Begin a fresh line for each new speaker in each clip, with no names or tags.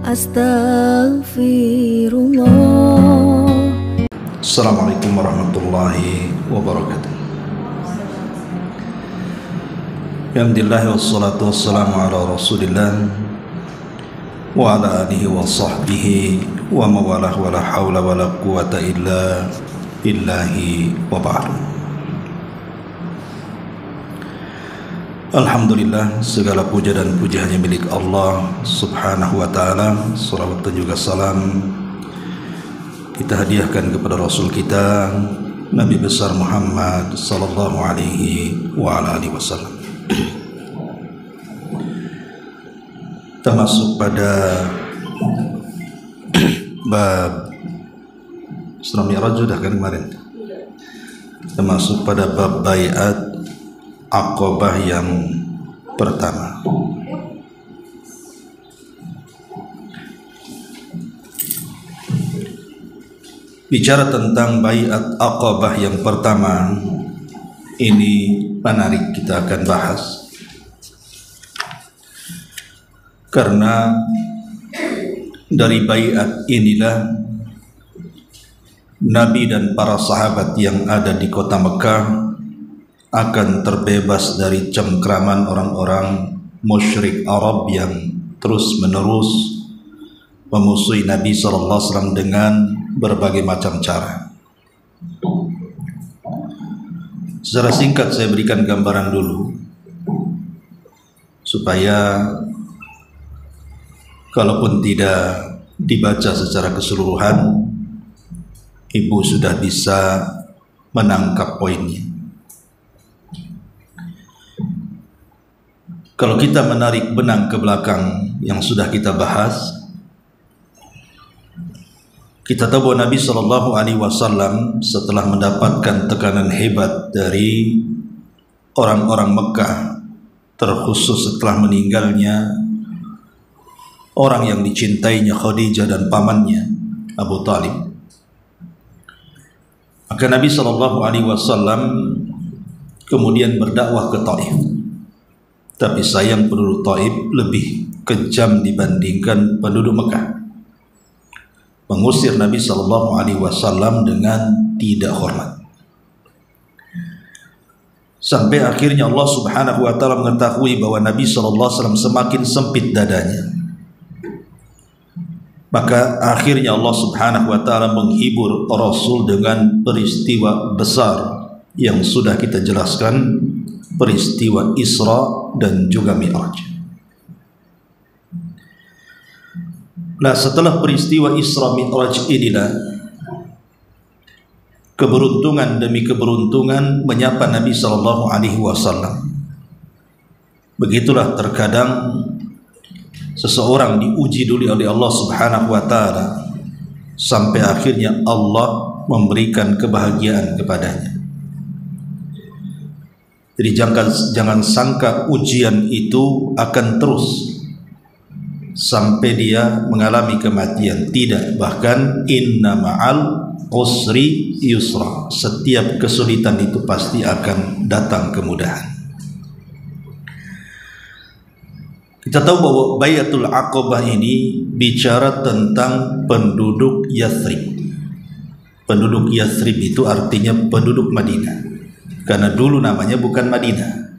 Astaghfirullah.
Assalamualaikum warahmatullahi wabarakatuh. Alhamdulillah wassalatu wassalamu ala rasulillah wa ala alihi wa sahbihi wa mawalah wa la hawla wa la quwata illa billahi wa ba'du. Alhamdulillah, segala puja dan puji hanya milik Allah subhanahu wa ta'ala. Salawat dan juga salam kita hadiahkan kepada Rasul kita Nabi besar Muhammad sallallahu alaihi wa ala alihi wasallam. Kita masuk pada bab Isra Mi'raj sudah kan kemarin. Kita masuk pada bab baiat Aqabah yang pertama. Bicara tentang baiat Aqabah yang pertama, ini menarik, kita akan bahas karena dari baiat inilah Nabi dan para sahabat yang ada di kota Mekah akan terbebas dari cengkraman orang-orang musyrik Arab yang terus-menerus memusuhi Nabi SAW dengan berbagai macam cara. Secara singkat saya berikan gambaran dulu supaya kalaupun tidak dibaca secara keseluruhan, ibu sudah bisa menangkap poinnya. Kalau kita menarik benang ke belakang yang sudah kita bahas, kita tahu bahwa Nabi SAW setelah mendapatkan tekanan hebat dari orang-orang Mekah, terkhusus setelah meninggalnya orang yang dicintainya Khadijah dan pamannya Abu Talib, maka Nabi SAW kemudian berdakwah ke Taif. Tapi sayang penduduk Taif lebih kejam dibandingkan penduduk Mekah, mengusir Nabi SAW dengan tidak hormat. Sampai akhirnya Allah Subhanahu wa ta'ala mengetahui bahwa Nabi SAW semakin sempit dadanya. Maka akhirnya Allah Subhanahu wa ta'ala menghibur Rasul dengan peristiwa besar yang sudah kita jelaskan, peristiwa Isra dan juga Mi'raj. Nah, setelah peristiwa Isra Mi'raj inilah keberuntungan demi keberuntungan menyapa Nabi SAW. Begitulah terkadang seseorang diuji dulu oleh Allah Subhanahu wa ta'ala sampai akhirnya Allah memberikan kebahagiaan kepadanya. Jadi jangan sangka ujian itu akan terus sampai dia mengalami kematian. Tidak, bahkan inna ma'al usri yusra. Setiap kesulitan itu pasti akan datang kemudahan. Kita tahu bahwa Baiatul Aqabah ini bicara tentang penduduk Yathrib. Penduduk Yathrib itu artinya penduduk Madinah. Karena dulu namanya bukan Madinah,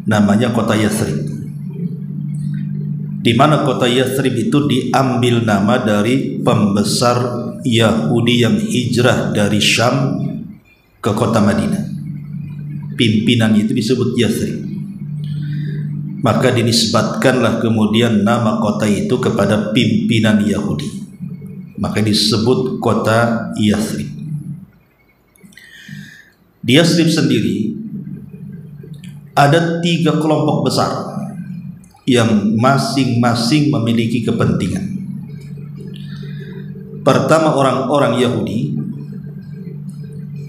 namanya kota Yathrib. Di mana kota Yathrib itu diambil nama dari pembesar Yahudi yang hijrah dari Syam ke kota Madinah. Pimpinan itu disebut Yathrib. Maka dinisbatkanlah kemudian nama kota itu kepada pimpinan Yahudi. Maka disebut kota Yathrib. Di Yathrib sendiri ada 3 kelompok besar yang masing-masing memiliki kepentingan. Pertama orang-orang Yahudi,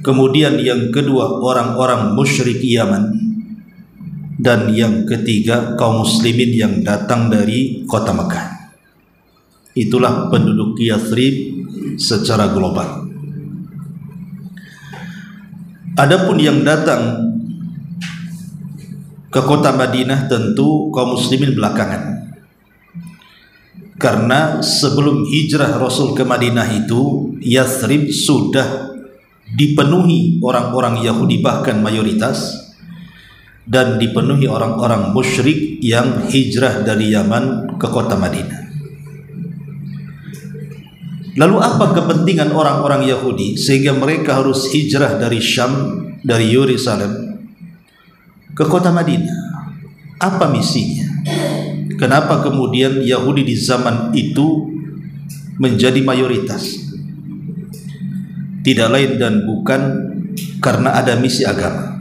kemudian yang kedua orang-orang musyrik Yaman, dan yang ketiga kaum muslimin yang datang dari kota Mekah. Itulah penduduk Yathrib secara global. Adapun yang datang ke kota Madinah tentu kaum muslimin belakangan. Karena sebelum hijrah Rasul ke Madinah itu, Yathrib sudah dipenuhi orang-orang Yahudi, bahkan mayoritas, dan dipenuhi orang-orang musyrik yang hijrah dari Yaman ke kota Madinah. Lalu apa kepentingan orang-orang Yahudi sehingga mereka harus hijrah dari Syam, dari Yerusalem ke kota Madinah? Apa misinya? Kenapa kemudian Yahudi di zaman itu menjadi mayoritas? Tidak lain dan bukan karena ada misi agama.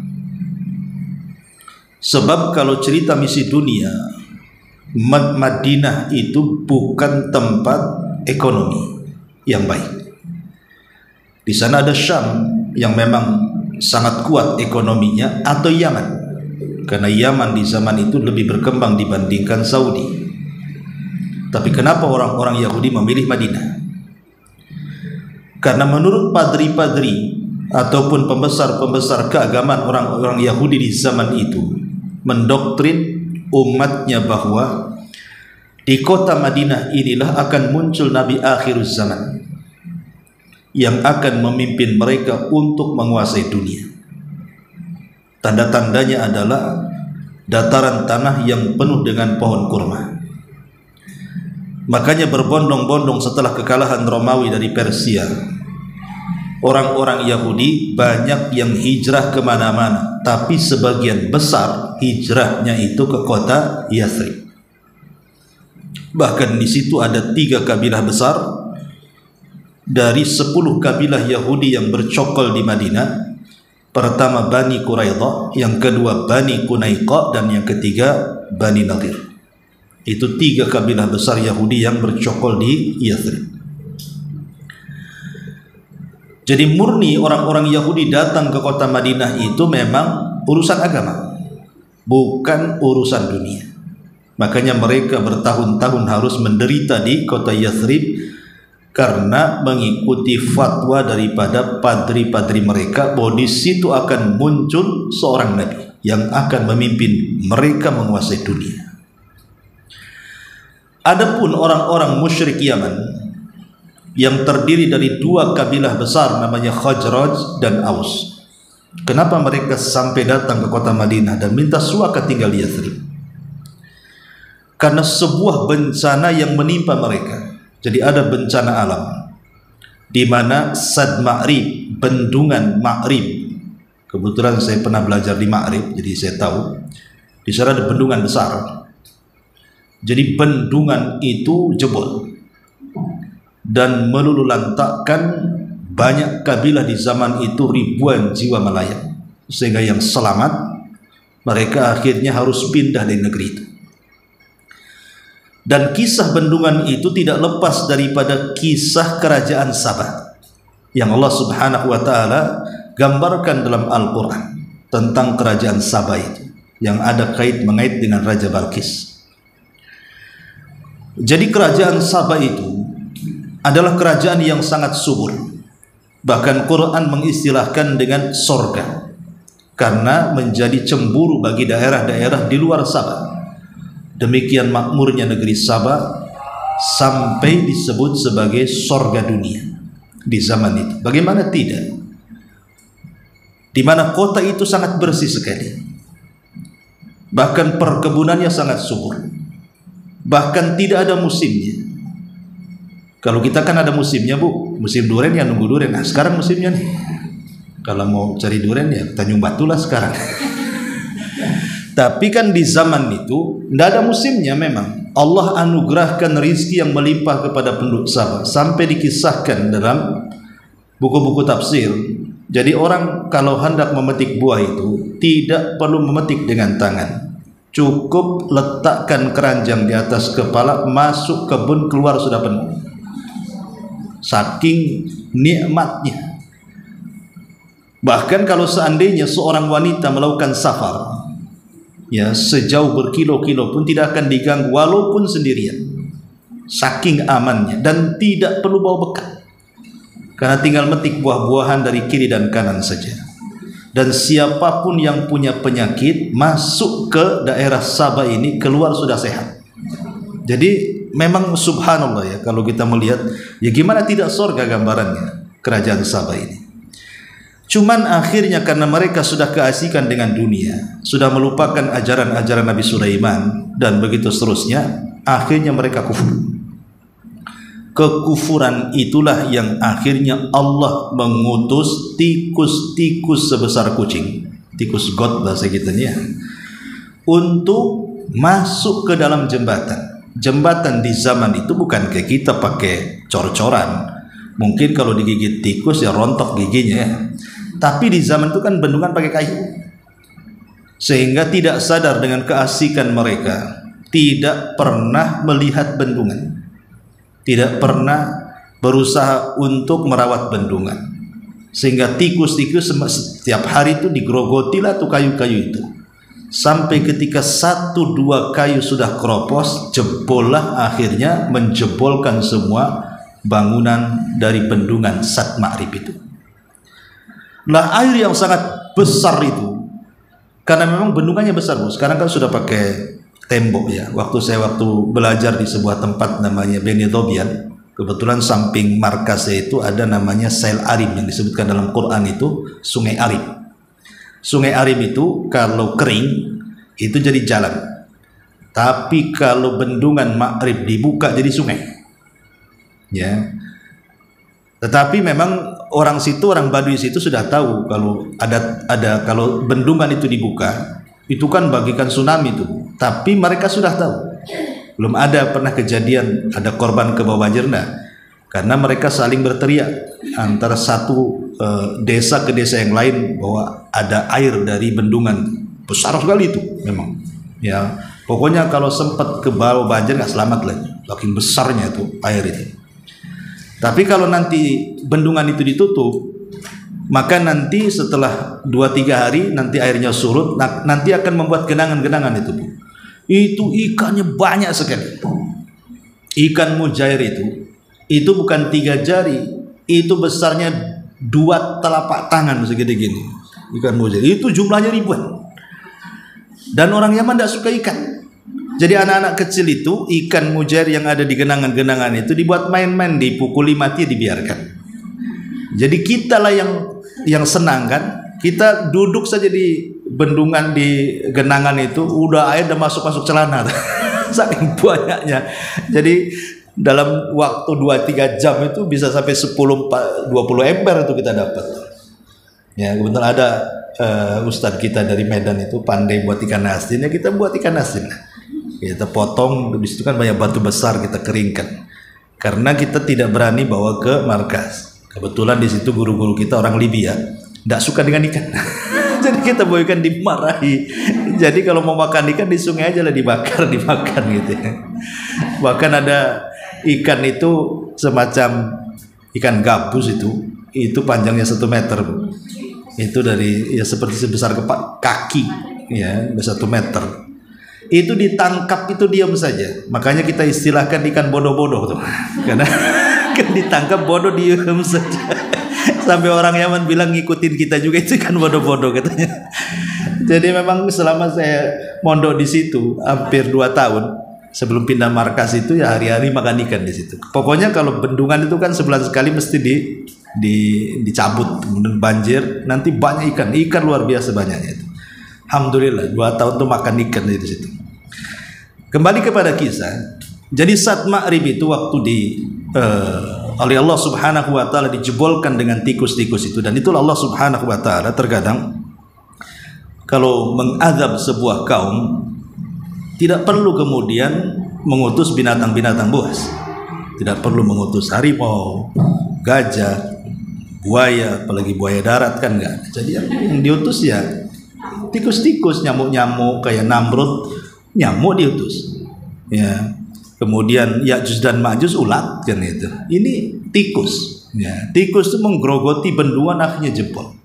Sebab kalau cerita misi dunia, Madinah itu bukan tempat ekonomi yang baik. Di sana ada Syam yang memang sangat kuat ekonominya, atau Yaman. Karena Yaman di zaman itu lebih berkembang dibandingkan Saudi. Tapi kenapa orang-orang Yahudi memilih Madinah? Karena menurut padri-padri ataupun pembesar-pembesar keagamaan orang-orang Yahudi di zaman itu mendoktrin umatnya bahwa di kota Madinah inilah akan muncul Nabi akhir zaman yang akan memimpin mereka untuk menguasai dunia. Tanda-tandanya adalah dataran tanah yang penuh dengan pohon kurma. Makanya berbondong-bondong setelah kekalahan Romawi dari Persia, orang-orang Yahudi banyak yang hijrah kemana-mana, tapi sebagian besar hijrahnya itu ke kota Yathrib. Bahkan di situ ada 3 kabilah besar dari 10 kabilah Yahudi yang bercokol di Madinah. Pertama Bani Quraidah, yang kedua Bani Qunaiqa, dan yang ketiga Bani Nadir. Itu 3 kabilah besar Yahudi yang bercokol di Yathrib. Jadi murni orang-orang Yahudi datang ke kota Madinah itu memang urusan agama, bukan urusan dunia. Makanya mereka bertahun-tahun harus menderita di kota Yathrib karena mengikuti fatwa daripada padri-padri mereka bahwa di situ akan muncul seorang nabi yang akan memimpin mereka menguasai dunia. Adapun orang-orang musyrik Yaman yang terdiri dari 2 kabilah besar namanya Khazraj dan Aus, kenapa mereka sampai datang ke kota Madinah dan minta suaka tinggal di Yathrib? Karena sebuah bencana yang menimpa mereka. Jadi ada bencana alam di mana Sad Ma'rib, bendungan Ma'rib. Kebetulan saya pernah belajar di Ma'rib, jadi saya tahu di sana ada bendungan besar. Jadi bendungan itu jebol dan melululantakkan banyak kabilah di zaman itu, ribuan jiwa melayang, sehingga yang selamat mereka akhirnya harus pindah dari negeri itu. Dan kisah bendungan itu tidak lepas daripada kisah kerajaan Sabah yang Allah Subhanahu wa taala gambarkan dalam Al-Qur'an tentang kerajaan Sabah itu yang ada mengait dengan Raja Balqis. Jadi kerajaan Sabah itu adalah kerajaan yang sangat subur. Bahkan Quran mengistilahkan dengan sorga karena menjadi cemburu bagi daerah-daerah di luar Sabah. Demikian makmurnya negeri Sabah sampai disebut sebagai sorga dunia di zaman itu. Bagaimana tidak? Di mana kota itu sangat bersih sekali. Bahkan perkebunannya sangat subur. Bahkan tidak ada musimnya. Kalau kita kan ada musimnya, Bu. Musim durian ya nunggu durian. Nah, sekarang musimnya nih. Kalau mau cari durian ya Tanjung Batu lah sekarang. Tapi kan di zaman itu tidak ada musimnya memang. Allah anugerahkan rizki yang melimpah kepada penduduk Sabah sampai dikisahkan dalam buku-buku tafsir. Jadi orang kalau hendak memetik buah itu tidak perlu memetik dengan tangan. Cukup letakkan keranjang di atas kepala, masuk kebun, keluar sudah penuh. Saking nikmatnya. Bahkan kalau seandainya seorang wanita melakukan safar, ya sejauh berkilo-kilo pun tidak akan diganggu walaupun sendirian, saking amannya, dan tidak perlu bawa bekal karena tinggal metik buah-buahan dari kiri dan kanan saja. Dan siapapun yang punya penyakit masuk ke daerah Sabah ini keluar sudah sehat. Jadi memang subhanallah ya, kalau kita melihat ya gimana tidak surga gambarannya kerajaan Sabah ini. Cuman akhirnya karena mereka sudah keasikan dengan dunia, sudah melupakan ajaran-ajaran Nabi Sulaiman dan begitu seterusnya, akhirnya mereka kufur. Kekufuran itulah yang akhirnya Allah mengutus tikus-tikus sebesar kucing, tikus got bahasa kita ya, untuk masuk ke dalam jembatan. Jembatan di zaman itu bukan kayak kita pakai cor-coran. Mungkin kalau digigit tikus ya rontok giginya ya. Tapi di zaman itu kan bendungan pakai kayu. Sehingga tidak sadar dengan keasikan mereka, tidak pernah melihat bendungan, tidak pernah berusaha untuk merawat bendungan. Sehingga tikus-tikus setiap hari itu digrogotilah tuh kayu-kayu itu. Sampai ketika 1-2 kayu sudah keropos, jebollah akhirnya menjebolkan semua bangunan dari bendungan Sat Ma'rib itu. Nah, air yang sangat besar itu, karena memang bendungannya besar, Bu. Sekarang kan sudah pakai tembok ya. Waktu belajar di sebuah tempat namanya Beni Dobian, kebetulan samping markasnya itu ada namanya Sail Arim yang disebutkan dalam Quran itu Sungai Arim. Sungai Arim itu kalau kering itu jadi jalan, tapi kalau bendungan Ma'rib dibuka jadi sungai ya. Tetapi memang orang Baduy situ sudah tahu kalau ada kalau bendungan itu dibuka itu kan bagikan tsunami itu, tapi mereka sudah tahu. Belum ada pernah kejadian ada korban ke bawah banjir, karena mereka saling berteriak antara satu desa ke desa yang lain bahwa ada air dari bendungan besar sekali itu memang ya. Pokoknya kalau sempat ke bawah banjir nggak selamat lagi, saking besarnya itu air itu. Tapi kalau nanti bendungan itu ditutup, maka nanti setelah 2-3 hari nanti airnya surut, nanti akan membuat genangan-genangan itu, Bu. Itu ikannya banyak sekali. Ikan mujair itu bukan 3 jari, itu besarnya 2 telapak tangan segede gini. Ikan mujair itu jumlahnya ribuan. Dan orang Yaman tidak suka ikan. Jadi anak-anak kecil itu ikan mujair yang ada di genangan-genangan itu dibuat main-main, dipukuli mati, dibiarkan. Jadi kita lah yang senang kan. Kita duduk saja di bendungan di genangan itu, udah air udah masuk celana. Saking banyaknya. Jadi dalam waktu 2-3 jam itu bisa sampai 10-20 ember itu kita dapat. Ya, kebetulan ada ustadz kita dari Medan itu pandai buat ikan asin, ya kita buat ikan asin. Kita potong, di situ kan banyak batu besar, kita keringkan. Karena kita tidak berani bawa ke markas. Kebetulan di situ guru-guru kita orang Libya, tidak suka dengan ikan. Jadi kita bawa ikan dimarahi. Jadi kalau mau makan ikan di sungai aja lah dibakar, dimakan gitu ya. Bahkan ada ikan itu semacam ikan gabus itu panjangnya 1 meter, Bu. Itu dari ya seperti sebesar kaki ya, 1 meter. Itu ditangkap itu diam saja. Makanya kita istilahkan ikan bodoh-bodoh tuh. Karena kan ditangkap bodoh diam saja. Sampai orang Yaman bilang ngikutin kita juga itu ikan bodoh-bodoh katanya. Jadi memang selama saya mondok di situ hampir 2 tahun, sebelum pindah markas itu ya hari-hari makan ikan di situ. Pokoknya kalau bendungan itu kan sebulan sekali mesti dicabut, kemudian banjir, nanti banyak ikan luar biasa banyaknya itu. Alhamdulillah 2 tahun tuh makan ikan di situ. Kembali kepada kisah. Jadi Sat Ma'rib itu waktu oleh Allah Subhanahu wa taala dijebolkan dengan tikus-tikus itu, dan itulah Allah Subhanahu wa taala terkadang kalau mengadab sebuah kaum tidak perlu kemudian mengutus binatang-binatang buas. Tidak perlu mengutus harimau, gajah, buaya, apalagi buaya darat kan enggak. Jadi yang diutus ya tikus-tikus, nyamuk-nyamuk kayak Namrud, nyamuk diutus. Ya. Kemudian Ya'juj dan Ma'juj ulat kan itu. Ini tikus. Ya, tikus itu menggerogoti bendungan, akhirnya jebol.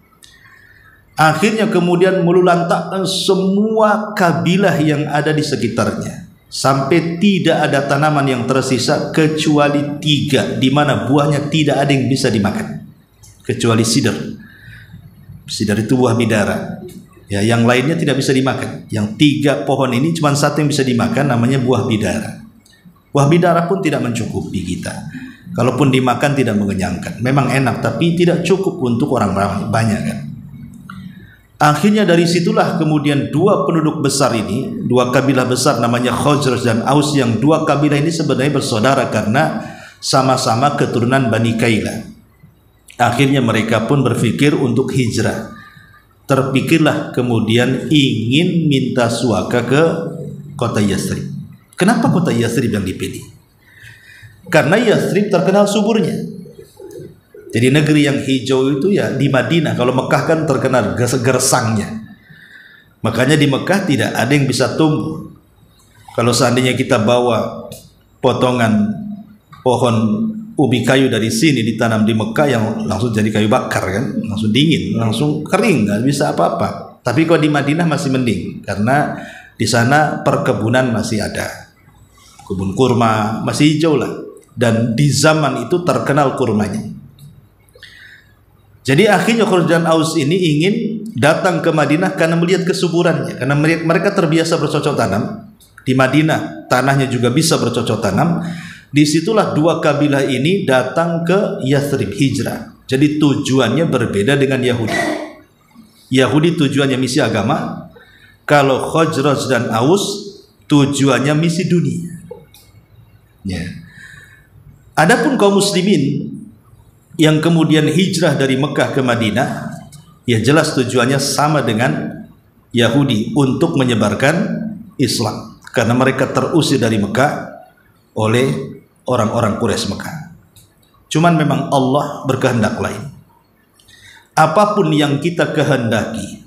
Akhirnya kemudian melulantakkan semua kabilah yang ada di sekitarnya, sampai tidak ada tanaman yang tersisa kecuali 3 di mana buahnya tidak ada yang bisa dimakan kecuali sidr. Sidr itu buah bidara. Ya, yang lainnya tidak bisa dimakan. Yang 3 pohon ini cuma 1 yang bisa dimakan, namanya buah bidara. Buah bidara pun tidak mencukupi kita. Kalaupun dimakan tidak mengenyangkan. Memang enak tapi tidak cukup untuk orang banyak kan. Akhirnya dari situlah kemudian dua penduduk besar ini, dua kabilah besar namanya Khazraj dan Aus, yang dua kabilah ini sebenarnya bersaudara karena sama-sama keturunan Bani Kailah. Akhirnya mereka pun berpikir untuk hijrah. Terpikirlah kemudian ingin minta suaka ke kota Yathrib. Kenapa kota Yathrib yang dipilih? Karena Yathrib terkenal suburnya. Jadi negeri yang hijau itu ya di Madinah. Kalau Mekah kan terkenal gersangnya. Makanya di Mekah tidak ada yang bisa tumbuh. Kalau seandainya kita bawa potongan pohon ubi kayu dari sini ditanam di Mekah, yang langsung jadi kayu bakar kan, langsung dingin, langsung kering, nggak bisa apa-apa. Tapi kalau di Madinah masih mending karena di sana perkebunan masih ada, kebun kurma masih hijau lah, dan di zaman itu terkenal kurmanya. Jadi akhirnya Khazraj dan Aus ini ingin datang ke Madinah karena melihat kesuburannya, karena mereka terbiasa bercocok tanam di Madinah, tanahnya juga bisa bercocok tanam. Disitulah dua kabilah ini datang ke Yathrib, hijrah. Jadi tujuannya berbeda dengan Yahudi. Yahudi tujuannya misi agama. Kalau Khazraj dan Aus tujuannya misi dunia. Ya. Adapun kaum muslimin yang kemudian hijrah dari Mekah ke Madinah, ya jelas tujuannya sama dengan Yahudi, untuk menyebarkan Islam. Karena mereka terusir dari Mekah oleh orang-orang Quraisy Mekah. Cuman memang Allah berkehendak lain. Apapun yang kita kehendaki,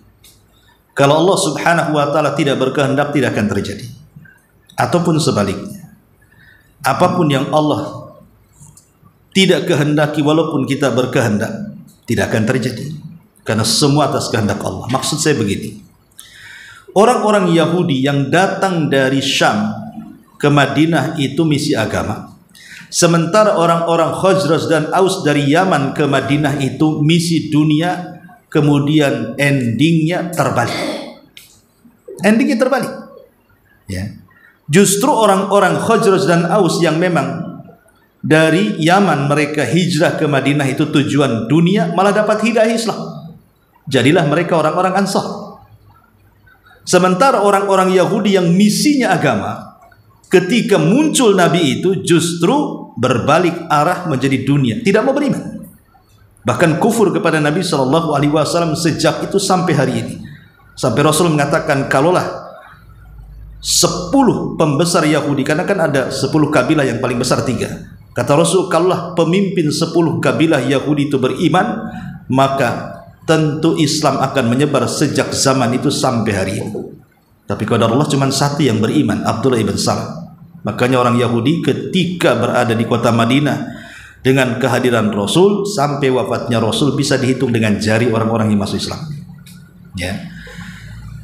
kalau Allah Subhanahu wa ta'ala tidak berkehendak, tidak akan terjadi. Ataupun sebaliknya, apapun yang Allah tidak kehendaki walaupun kita berkehendak, tidak akan terjadi. Karena semua atas kehendak Allah. Maksud saya begini, orang-orang Yahudi yang datang dari Syam ke Madinah itu misi agama. Sementara orang-orang Khazraj dan Aus dari Yaman ke Madinah itu misi dunia. Kemudian endingnya terbalik. Endingnya terbalik. Ya. Justru orang-orang Khazraj dan Aus yang memang dari Yaman mereka hijrah ke Madinah itu tujuan dunia, malah dapat hidayah Islam. Jadilah mereka orang-orang Ansar. Sementara orang-orang Yahudi yang misinya agama, ketika muncul Nabi itu justru berbalik arah menjadi dunia, tidak mau beriman, bahkan kufur kepada Nabi SAW sejak itu sampai hari ini. Sampai Rasul mengatakan, kalaulah 10 pembesar Yahudi, karena kan ada 10 kabilah yang paling besar 3, kata Rasul, kalaulah pemimpin 10 kabilah Yahudi itu beriman, maka tentu Islam akan menyebar sejak zaman itu sampai hari ini. Tapi kepada Allah cuma satu yang beriman, Abdullah ibn Salam. Makanya orang Yahudi ketika berada di kota Madinah dengan kehadiran Rasul, sampai wafatnya Rasul bisa dihitung dengan jari orang-orang yang masuk Islam. Ya.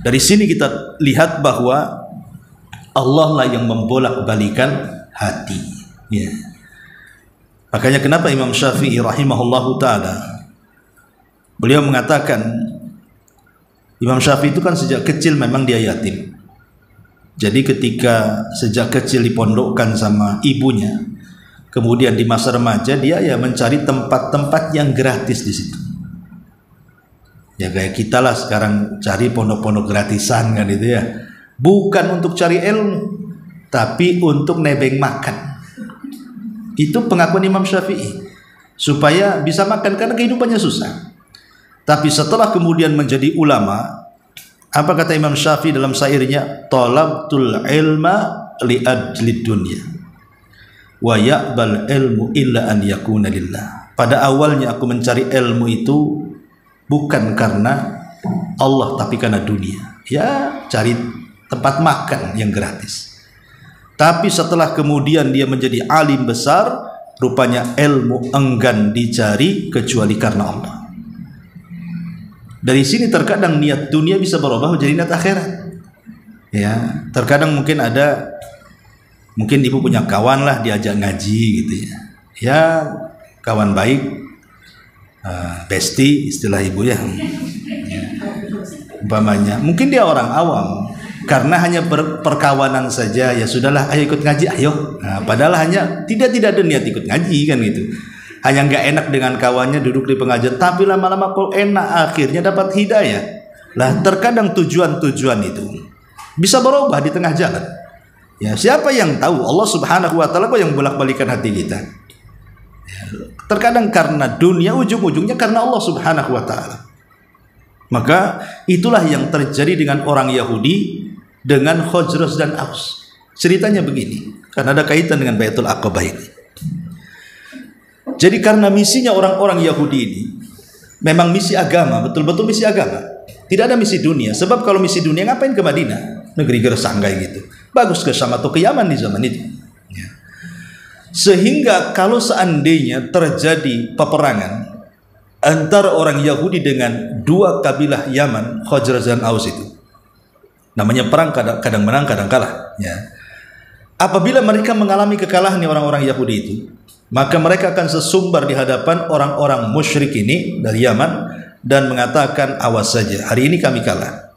Dari sini kita lihat bahwa Allah lah yang membolak-balikan hati. Ya. Makanya kenapa Imam Syafi'i rahimahullahu ta'ala, beliau mengatakan, Imam Syafi'i itu kan sejak kecil memang dia yatim. Jadi ketika sejak kecil dipondokkan sama ibunya, kemudian di masa remaja dia ya mencari tempat-tempat yang gratis di situ. Ya kayak kita lah sekarang cari pondok-pondok gratisan kan itu ya. Bukan untuk cari ilmu, tapi untuk nebeng makan. Itu pengakuan Imam Syafi'i. Supaya bisa makan karena kehidupannya susah. Tapi setelah kemudian menjadi ulama, apa kata Imam Syafi'i dalam syairnya? Talabtul ilma li ajli dunya wa ya'bal ilmu illa an yakuna lillah. Pada awalnya aku mencari ilmu itu bukan karena Allah, tapi karena dunia. Ya, cari tempat makan yang gratis. Tapi setelah kemudian dia menjadi alim besar, rupanya ilmu enggan dicari kecuali karena Allah. Dari sini terkadang niat dunia bisa berubah menjadi niat akhirat. Ya, terkadang mungkin ibu punya kawan lah, diajak ngaji gitu ya. Ya, kawan baik, bestie istilah ibu ya. Umpamanya, mungkin dia orang awam, Karena hanya perkawanan saja, ya sudahlah, ayo ikut ngaji, ayo. Nah, padahal hanya tidak ada niat ikut ngaji kan gitu. Hanya nggak enak dengan kawannya duduk di pengajian, tapi lama-lama kok enak, akhirnya dapat hidayah. Lah terkadang tujuan-tujuan itu bisa berubah di tengah jalan. Ya, siapa yang tahu? Allah Subhanahu wa taala kok yang bolak-balikan hati kita. Ya, terkadang karena dunia, ujung-ujungnya karena Allah Subhanahu wa taala. Maka itulah yang terjadi dengan orang Yahudi dengan Khazraj dan Aus. Ceritanya begini, karena ada kaitan dengan Baitul Aqabah ini. Jadi karena misinya orang-orang Yahudi ini memang misi agama, betul-betul misi agama. Tidak ada misi dunia. Sebab kalau misi dunia ngapain ke Madinah? Negeri gersang kayak gitu. Bagus ke Syam atau ke Yaman di zaman itu. Ya. Sehingga kalau seandainya terjadi peperangan antara orang Yahudi dengan dua kabilah Yaman, Khazraj dan Aus itu, namanya perang, kadang menang, kadang kalah. Ya. Apabila mereka mengalami kekalahan orang-orang Yahudi itu, maka mereka akan sesumbar di hadapan orang-orang musyrik ini dari Yaman dan mengatakan, awas saja, hari ini kami kalah,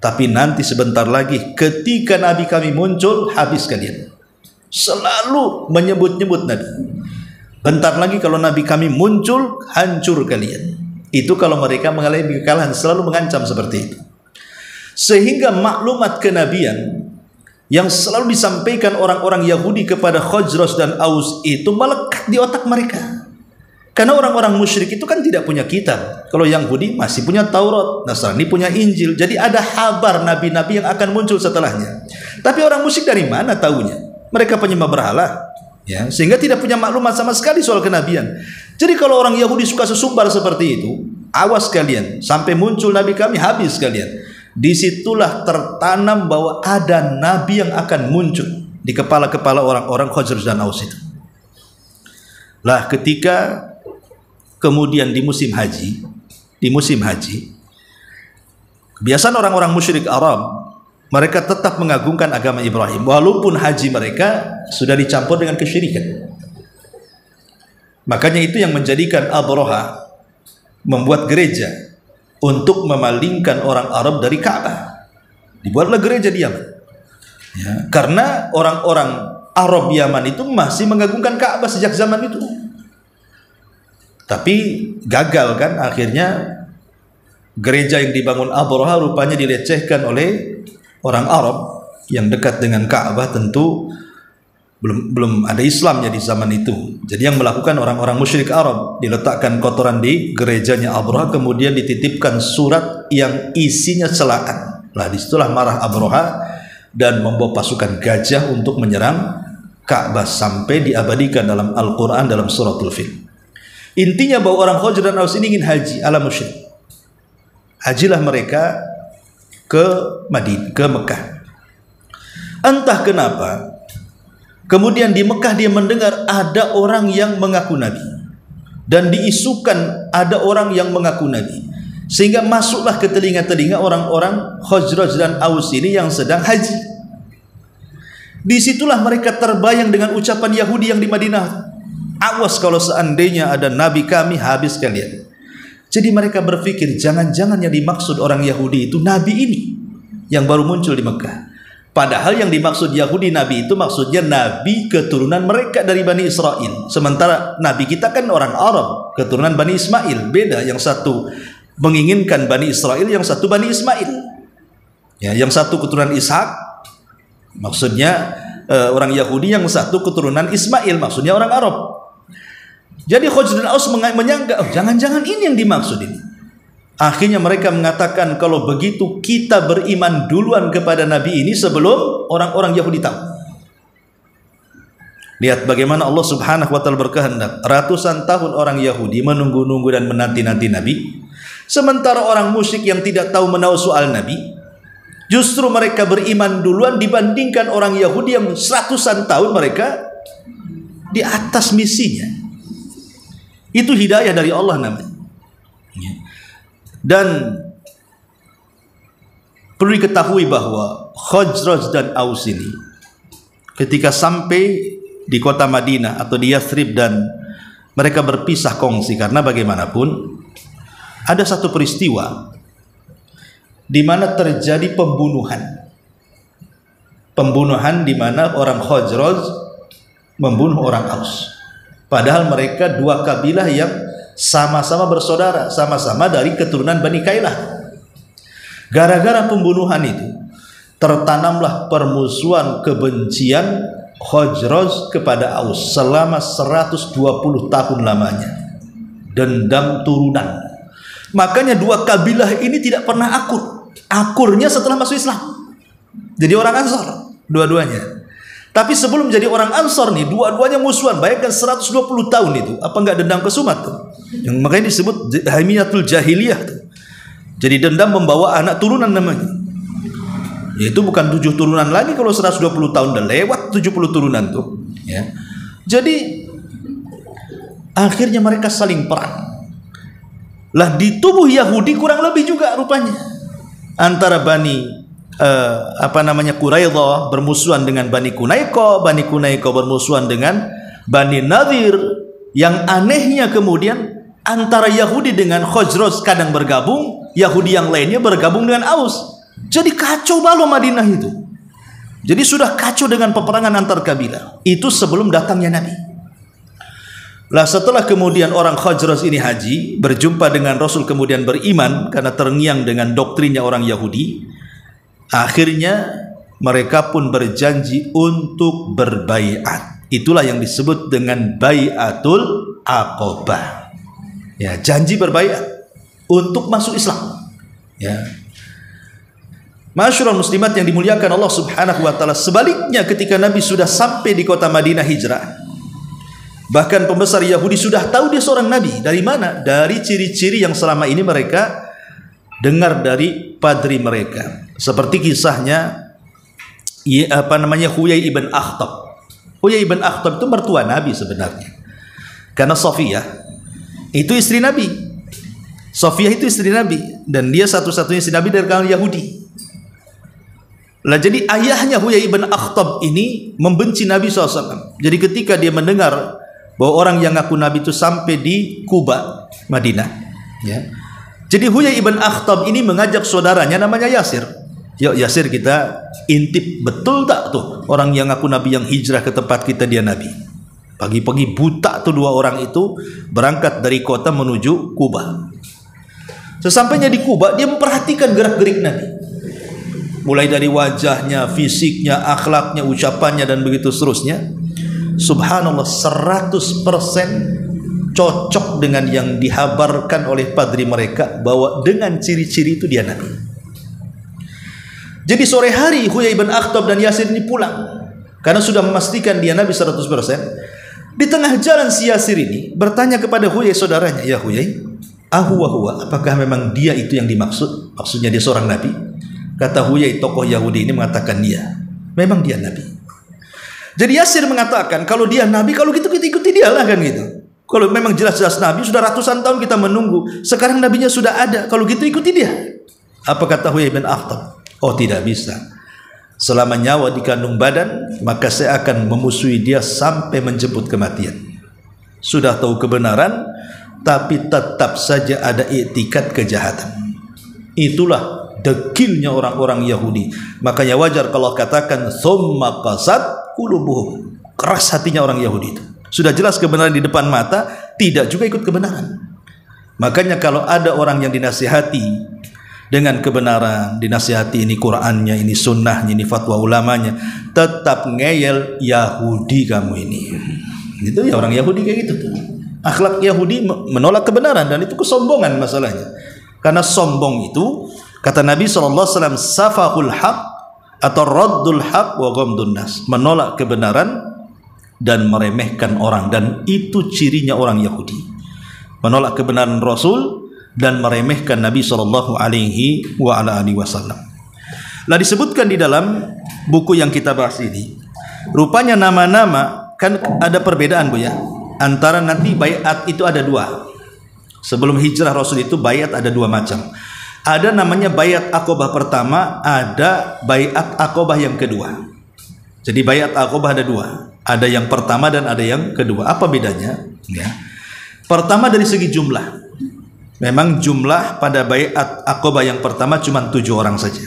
tapi nanti sebentar lagi ketika Nabi kami muncul, habis kalian. Selalu menyebut-nyebut Nabi. Bentar lagi kalau Nabi kami muncul, hancur kalian. Itu kalau mereka mengalami kekalahan, selalu mengancam seperti itu. Sehingga maklumat kenabian yang selalu disampaikan orang-orang Yahudi kepada Khazraj dan Aus itu melekat di otak mereka. Karena orang-orang musyrik itu kan tidak punya kitab. Kalau Yahudi masih punya Taurat, Nasrani punya Injil. Jadi ada kabar nabi-nabi yang akan muncul setelahnya. Tapi orang musyrik dari mana tahunya? Mereka penyembah berhala. Ya, sehingga tidak punya maklumat sama sekali soal kenabian. Jadi kalau orang Yahudi suka sesumbar seperti itu, awas kalian, sampai muncul Nabi kami, habis kalian. Disitulah tertanam bahwa ada Nabi yang akan muncul di kepala-kepala orang-orang Khazraj dan Aus itu. Lah ketika kemudian di musim haji, kebiasaan orang-orang musyrik Arab, mereka tetap mengagungkan agama Ibrahim walaupun haji mereka sudah dicampur dengan kesyirikan. Makanya itu yang menjadikan Abraha membuat gereja untuk memalingkan orang Arab dari Ka'bah. Dibuatlah gereja di Yaman. Ya, karena orang-orang Arab Yaman itu masih mengagungkan Ka'bah sejak zaman itu. Tapi gagal kan, akhirnya gereja yang dibangun Abraha rupanya dilecehkan oleh orang Arab yang dekat dengan Ka'bah. Tentu belum ada Islamnya di zaman itu. Jadi yang melakukan orang-orang musyrik Arab, diletakkan kotoran di gerejanya Abraha, kemudian dititipkan surat yang isinya celaan. Lah disitulah marah Abraha dan membawa pasukan gajah untuk menyerang Ka'bah sampai diabadikan dalam Al-Quran dalam suratul Fil. Intinya bahwa orang Khazraj dan Aus ini ingin haji ala musyrik. Hajilah mereka ke Madinah, ke Mekah. Entah kenapa kemudian di Mekah dia mendengar ada orang yang mengaku Nabi, dan diisukan ada orang yang mengaku Nabi, sehingga masuklah ke telinga-telinga orang-orang Khazraj dan Aus ini yang sedang haji. Disitulah mereka terbayang dengan ucapan Yahudi yang di Madinah, awas kalau seandainya ada Nabi kami, habis kalian. Jadi mereka berpikir, jangan-jangan yang dimaksud orang Yahudi itu Nabi ini yang baru muncul di Mekah. Padahal yang dimaksud Yahudi Nabi itu maksudnya Nabi keturunan mereka dari Bani Israel. Sementara Nabi kita kan orang Arab, keturunan Bani Ismail. Beda, yang satu menginginkan Bani Israel, yang satu Bani Ismail. Ya, yang satu keturunan Ishak, maksudnya orang Yahudi, yang satu keturunan Ismail, maksudnya orang Arab. Jadi Khazraj dan Aus menyangka, oh, jangan-jangan ini yang dimaksud ini. Akhirnya mereka mengatakan, kalau begitu kita beriman duluan kepada Nabi ini sebelum orang-orang Yahudi tahu. Lihat bagaimana Allah Subhanahu wa taala berkehendak. Ratusan tahun orang Yahudi menunggu-nunggu dan menanti-nanti Nabi. Sementara orang musyrik yang tidak tahu menahu soal Nabi, justru mereka beriman duluan dibandingkan orang Yahudi yang ratusan tahun mereka di atas misinya. Itu hidayah dari Allah namanya. Dan perlu diketahui bahwa Khazraj dan Aus ini ketika sampai di kota Madinah atau di Yathrib, dan mereka berpisah kongsi, karena bagaimanapun ada satu peristiwa di mana terjadi pembunuhan pembunuhan di mana orang Khazraj membunuh orang Aus. Padahal mereka dua kabilah yang sama-sama bersaudara, sama-sama dari keturunan Bani Kailah. Gara-gara pembunuhan itu tertanamlah permusuhan kebencian Khazraj kepada Aus selama 120 tahun lamanya. Dendam turunan. Makanya dua kabilah ini tidak pernah akur. Akurnya setelah masuk Islam. Jadi orang Ansor dua-duanya. Tapi sebelum jadi orang Ansor nih, dua-duanya musuhan. Bayangkan 120 tahun itu. Apa enggak dendam kesumat tuh? Yang makanya disebut hamiyatul jahiliyah tuh. Jadi dendam membawa anak turunan namanya. Yaitu bukan 7 turunan lagi kalau 120 tahun udah lewat 70 turunan tuh. Ya. Jadi akhirnya mereka saling perang. Lah di tubuh Yahudi kurang lebih juga rupanya. Antara Bani Quraidah bermusuhan dengan Bani Qunaiqa, Bani Qunaiqa bermusuhan dengan Bani Nadir. Yang anehnya kemudian antara Yahudi dengan Khazraj kadang bergabung, Yahudi yang lainnya bergabung dengan Aus. Jadi kacau balau Madinah itu. Jadi sudah kacau dengan peperangan antar kabilah. Itu sebelum datangnya Nabi. Lah setelah kemudian orang Khazraj ini haji, berjumpa dengan Rasul kemudian beriman karena terngiang dengan doktrinnya orang Yahudi. Akhirnya mereka pun berjanji untuk berbaiat. Itulah yang disebut dengan Baiatul Aqabah. Ya, janji berbaiat untuk masuk Islam. Ya. Masyarul muslimat yang dimuliakan Allah Subhanahu wa taala, sebaliknya ketika Nabi sudah sampai di kota Madinah hijrah, bahkan pembesar Yahudi sudah tahu dia seorang nabi. Dari mana? Dari ciri-ciri yang selama ini mereka dengar dari padri mereka. Seperti kisahnya Huyai ibn Akhtab. Huyai ibn Akhtab itu mertua Nabi sebenarnya. Karena Sofiyah itu istri Nabi. Sofiyah itu istri Nabi dan dia satu-satunya istri Nabi dari kalangan Yahudi. Lah jadi ayahnya Huyai ibn Akhtab ini membenci Nabi SAW. Jadi ketika dia mendengar bahwa orang yang ngaku Nabi itu sampai di Kuba, Madinah, ya. Jadi Huyai ibn Akhtab ini mengajak saudaranya namanya Yasir. Yuk Yasir, kita intip betul tak tuh orang yang ngaku Nabi yang hijrah ke tempat kita dia Nabi. Pagi-pagi buta tuh dua orang itu berangkat dari kota menuju Kuba. Sesampainya di Kuba dia memperhatikan gerak-gerik Nabi. Mulai dari wajahnya, fisiknya, akhlaknya, ucapannya dan begitu seterusnya. Subhanallah, 100% cocok dengan yang dihabarkan oleh padri mereka bahwa dengan ciri-ciri itu dia Nabi. Jadi sore hari Huyai ibn Akhtab dan Yasir ini pulang karena sudah memastikan dia Nabi 100%. Di tengah jalan si Yasir ini bertanya kepada Huyai saudaranya, "Ya Huyai, huwa, apakah memang dia itu yang dimaksud? Maksudnya dia seorang Nabi?" Kata Huyai, tokoh Yahudi ini mengatakan dia. Memang dia Nabi. Jadi Yasir mengatakan, kalau dia Nabi, kalau gitu kita ikuti dia lah kan gitu. Kalau memang jelas-jelas Nabi, sudah ratusan tahun kita menunggu. Sekarang Nabinya sudah ada. Kalau gitu ikuti dia. Apa kata Huyai bin Akhtab? Oh, tidak bisa. Selama nyawa di kandung badan, maka saya akan memusuhi dia sampai menjemput kematian. Sudah tahu kebenaran, tapi tetap saja ada i'tikad kejahatan. Itulah dekilnya orang-orang Yahudi. Makanya wajar kalau katakan summa qasat qulubuhum. Keras hatinya orang Yahudi itu. Sudah jelas kebenaran di depan mata, tidak juga ikut kebenaran. Makanya kalau ada orang yang dinasihati dengan kebenaran, dinasihati ini Qur'annya, ini sunnahnya, ini fatwa ulamanya, tetap ngeyel, Yahudi kamu ini. Itu ya orang Yahudi kayak gitu tuh. Akhlak Yahudi menolak kebenaran dan itu kesombongan masalahnya. Karena sombong itu kata Nabi SAW, safahul haq atau raddul haq wa ghamdun nas, menolak kebenaran dan meremehkan orang, dan itu cirinya orang Yahudi. Menolak kebenaran Rasul dan meremehkan Nabi SAW. Lah disebutkan di dalam buku yang kita bahas ini, rupanya nama-nama kan ada perbedaan Bu ya, antara nanti baiat itu ada dua. Sebelum hijrah Rasul itu baiat ada dua macam. Ada namanya baiat Aqabah pertama, ada baiat Aqabah yang kedua. Jadi baiat Aqabah ada dua. Ada yang pertama dan ada yang kedua. Apa bedanya? Ya. Pertama dari segi jumlah. Memang jumlah pada baiat Aqabah yang pertama cuma 7 orang saja.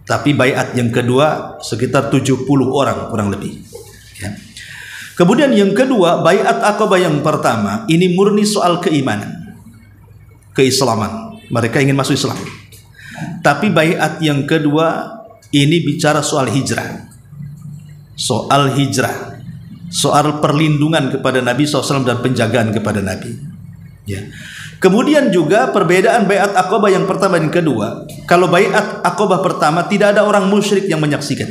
Tapi baiat yang kedua sekitar 70 orang kurang lebih. Ya. Kemudian yang kedua, baiat Aqabah yang pertama ini murni soal keimanan, keislaman. Mereka ingin masuk Islam. Tapi baiat yang kedua ini bicara soal hijrah. Soal hijrah, soal perlindungan kepada Nabi SAW dan penjagaan kepada Nabi. Ya. Kemudian juga perbedaan baiat Aqabah yang pertama dan kedua. Kalau baiat Aqabah pertama tidak ada orang musyrik yang menyaksikan.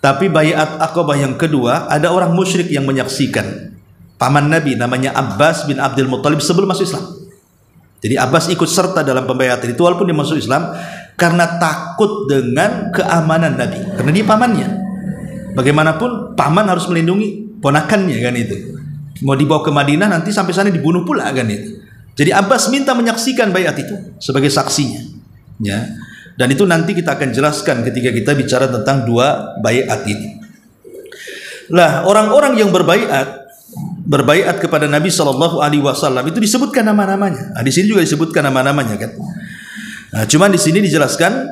Tapi baiat Aqabah yang kedua ada orang musyrik yang menyaksikan. Paman Nabi namanya Abbas bin Abdul Muttalib sebelum masuk Islam. Jadi Abbas ikut serta dalam pembaiatan itu walaupun dia masuk Islam karena takut dengan keamanan Nabi. Karena dia pamannya. Bagaimanapun paman harus melindungi ponakannya kan itu. Mau dibawa ke Madinah nanti sampai sana dibunuh pula kan itu. Jadi Abbas minta menyaksikan baiat itu sebagai saksinya. Ya. Dan itu nanti kita akan jelaskan ketika kita bicara tentang dua baiat ini. Lah, orang-orang yang berbaiat kepada Nabi SAW itu disebutkan nama-namanya. Nah, di sini juga disebutkan nama-namanya kan. Nah, cuman di sini dijelaskan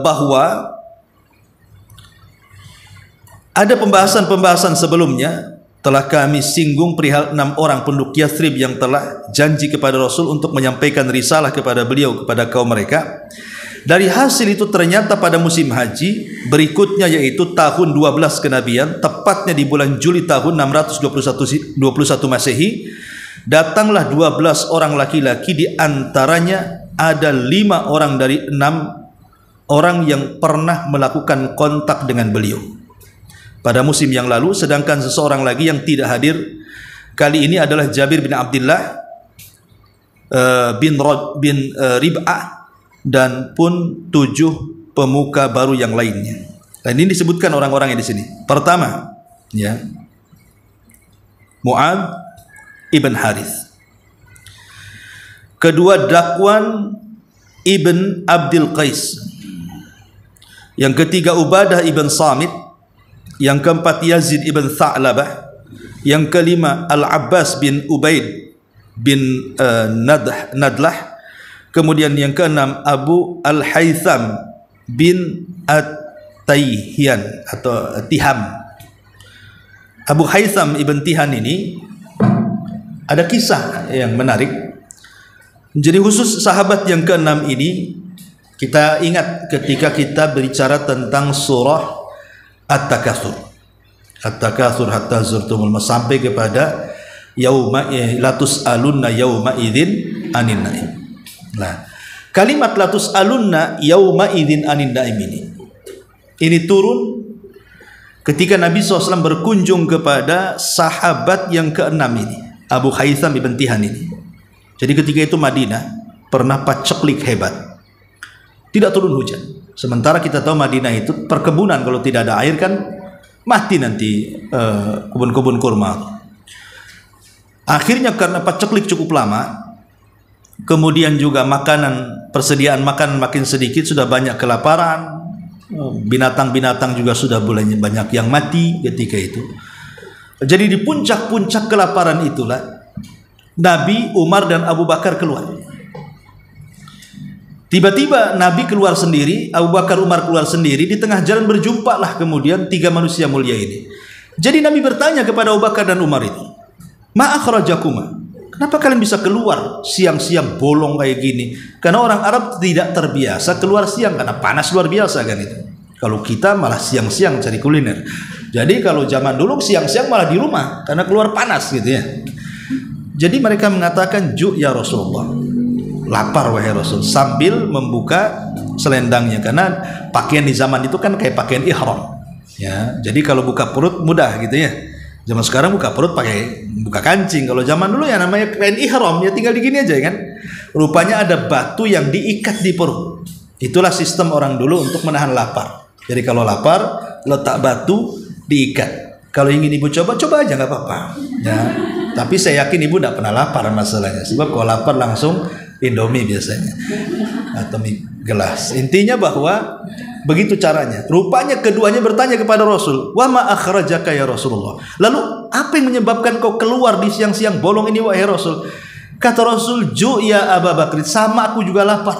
bahwa ada pembahasan-pembahasan sebelumnya telah kami singgung perihal 6 orang penduduk Yathrib yang telah janji kepada Rasul untuk menyampaikan risalah kepada beliau kepada kaum mereka. Dari hasil itu ternyata pada musim haji berikutnya yaitu tahun 12 kenabian, tepatnya di bulan Juli tahun 621 Masehi, datanglah 12 orang laki-laki, di antaranya ada 5 orang dari 6 orang yang pernah melakukan kontak dengan beliau pada musim yang lalu, sedangkan seseorang lagi yang tidak hadir kali ini adalah Jabir bin Abdullah bin Rib'ah dan pun 7 pemuka baru yang lainnya. Dan ini disebutkan orang-orang yang di sini. Pertama, ya, Mu'ad ibn Harith. Kedua, Dakwan ibn Abdul Qais. Yang ketiga, Ubadah ibn Samit. Yang keempat, Yazid ibn Tha'labah. Yang kelima, Al-Abbas bin Ubaid bin Nadlah. Kemudian yang keenam, Abu Al-Haytham bin At-Tayhian atau Tiham. Abu Haytham ibn Tihan ini ada kisah yang menarik. Jadi khusus sahabat yang keenam ini kita ingat ketika kita berbicara tentang surah At-Takatsur. At-Takatsur hatta zurtumul maqabir, sampai kepada yauma latus alunna yauma idzin anin naim. Nah, kalimat latus alunna yauma idzin anin naim ini turun ketika Nabi SAW berkunjung kepada sahabat yang keenam ini, Abu Haytham ibn Tihan ini. Jadi ketika itu Madinah pernah paceklik hebat, tidak turun hujan. Sementara kita tahu Madinah itu perkebunan, kalau tidak ada air kan mati nanti kebun-kebun kurma. Akhirnya karena paceklik cukup lama, kemudian juga persediaan makanan makin sedikit, sudah banyak kelaparan, binatang-binatang juga sudah banyak yang mati ketika itu. Jadi di puncak-puncak kelaparan itulah Nabi, Umar dan Abu Bakar keluar. Tiba-tiba Nabi keluar sendiri, Abu Bakar, Umar keluar sendiri. Di tengah jalan berjumpalah kemudian 3 manusia mulia ini. Jadi Nabi bertanya kepada Abu Bakar dan Umar itu, "Ma akhrajakuma? Kenapa kalian bisa keluar siang-siang bolong kayak gini?" Karena orang Arab tidak terbiasa keluar siang karena panas luar biasa kan itu. Kalau kita malah siang-siang cari kuliner. Jadi kalau zaman dulu siang-siang malah di rumah karena keluar panas gitu ya. Jadi mereka mengatakan, "Ju ya Rasulullah, lapar wahai Rasul," sambil membuka selendangnya, karena pakaian di zaman itu kan kayak pakaian ihram ya. Jadi kalau buka perut mudah gitu ya. Zaman sekarang buka perut pakai buka kancing. Kalau zaman dulu ya namanya kain ihram ya, tinggal digini aja kan. Rupanya ada batu yang diikat di perut. Itulah sistem orang dulu untuk menahan lapar. Jadi kalau lapar letak batu diikat. Kalau ingin ibu coba aja nggak apa-apa ya. Tapi saya yakin ibu tidak pernah lapar masalahnya. Sebab kalau lapar langsung Indomie biasanya atau mie gelas. Intinya bahwa begitu caranya. Rupanya keduanya bertanya kepada Rasul, "Wa ma akhrajaka ya Rasulullah?" Lalu apa yang menyebabkan kau keluar di siang-siang bolong ini wahai Rasul? Kata Rasul, "Ju ya Abu Bakar, sama aku juga lapar."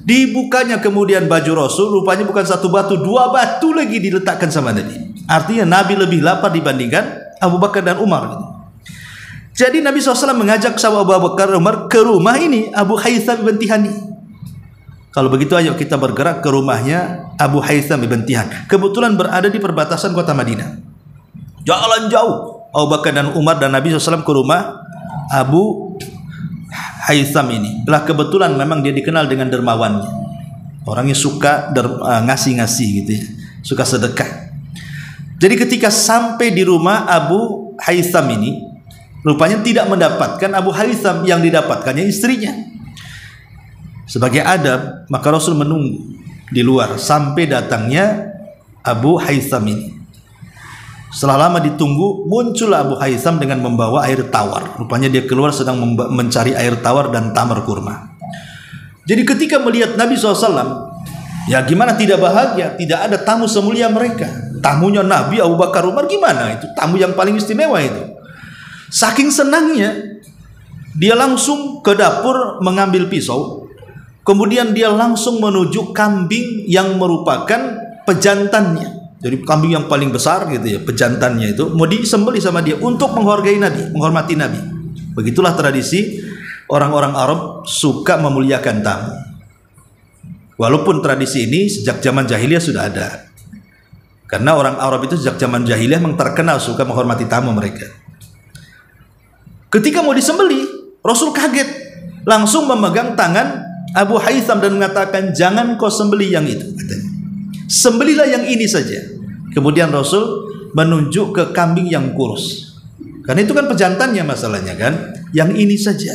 Dibukanya kemudian baju Rasul, rupanya bukan satu batu, 2 batu lagi diletakkan sama Nabi. Artinya Nabi lebih lapar dibandingkan Abu Bakar dan Umar gitu. Jadi Nabi SAW mengajak sahabat Abu Bakar dan Umar ke rumah ini Abu Haytham bin Tihani. Kalau begitu ayo kita bergerak ke rumahnya Abu Haytham bin Tihan. Kebetulan berada di perbatasan kota Madinah. Jalan jauh Abu Bakar dan Umar dan Nabi SAW ke rumah Abu Haytham ini. Lah kebetulan memang dia dikenal dengan dermawannya. Orangnya suka ngasih-ngasih gitu ya. Suka sedekah. Jadi ketika sampai di rumah Abu Haytham ini, rupanya tidak mendapatkan Abu Haytham, yang didapatkannya istrinya. Sebagai adab, maka Rasul menunggu di luar sampai datangnya Abu Haytham ini. Setelah lama ditunggu, muncul Abu Haytham dengan membawa air tawar. Rupanya dia keluar sedang mencari air tawar dan tamar kurma. Jadi ketika melihat Nabi SAW, ya gimana tidak bahagia? Tidak ada tamu semulia mereka. Tamunya Nabi, Abu Bakar, Umar, gimana itu? Tamu yang paling istimewa itu. Saking senangnya, dia langsung ke dapur mengambil pisau. Kemudian dia langsung menuju kambing yang merupakan pejantannya. Jadi kambing yang paling besar gitu ya, pejantannya itu mau disembelih sama dia untuk menghargai Nabi, menghormati Nabi. Begitulah tradisi orang-orang Arab, suka memuliakan tamu. Walaupun tradisi ini sejak zaman jahiliyah sudah ada. Karena orang Arab itu sejak zaman jahiliyah memang terkenal suka menghormati tamu mereka. Ketika mau disembelih, Rasul kaget, langsung memegang tangan Abu Haytham dan mengatakan, jangan kau sembelih yang itu, katanya. Sembelihlah yang ini saja. Kemudian Rasul menunjuk ke kambing yang kurus. Karena itu kan pejantannya masalahnya kan, yang ini saja.